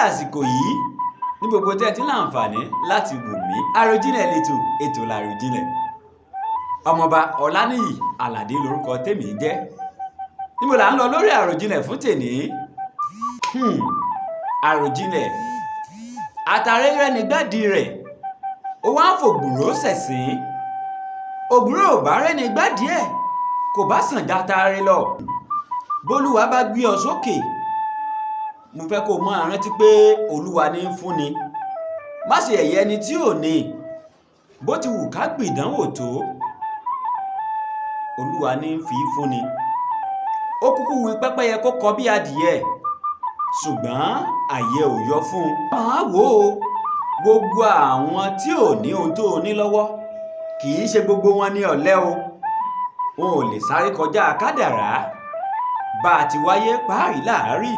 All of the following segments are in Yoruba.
àsìkò yìí ní gbogbo tẹ́ ti láǹfààní láti wò mí. Àròjinlẹ̀ lẹ́tọ̀, ètò làròjinlẹ̀. Ọmọọba Ọláníyì Àlàdé lórúkọ tèmi jẹ́. Níbo là ń lọ lórí àròjinlẹ̀ fún tèní? Àròjinlẹ̀ àtàrẹ rẹ̀ nígbàdí rẹ̀ ó wá ń fògbùrò ṣẹ̀sín. Ògbùrò ò bá rẹ̀ nígbàdí ẹ̀ kò bá sàn játare lọ. Bólúwa bá gbé ọ sókè, mo fẹ́ kó máa rántí pé Olúwa ní ń fúnni. Má ṣe ẹ̀yẹ ẹni tí ò ní. Bó ti wù ká gbìdánwò tó, Olúwa ní ń fi fúnni. Ó kúkú wí pẹ́pẹ́yẹ kó kọ bí adìyẹ, ṣùgbọ́n àyè ò yọ fún un. Máa wò ó, gbogbo àwọn tí ò ní ohun tó ní lọ́wọ́ kì í ṣe gbogbo wọn ní ọ̀lẹ o. Wọn ò lè sáré kọjá kádàrá. Bá a ti wáyé páàrí láàárí.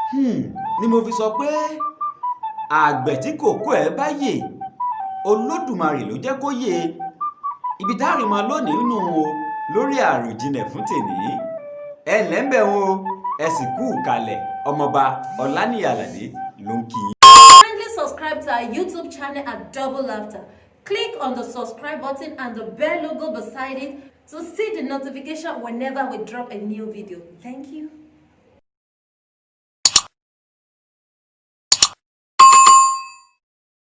Ni mo fi sọ pé àgbẹ̀ tí kòkó ẹ̀ bá yè, Olódùmarè ló jẹ́ kó yè. Ibi táàrí mọ lónìí nù o lórí àròjinlẹ̀ fún tèní. Ẹ ǹlẹ́ ń bẹ̀ o, ẹ sì kú kalẹ̀. Ọmọọba Ọláníyì Àlàdé ló ń kí yín. Kindly subscribe to our YouTube channel at Double Laughter. Click on the subscribe button and the bell logo beside it to see the notification whenever we drop a new video. Thank you.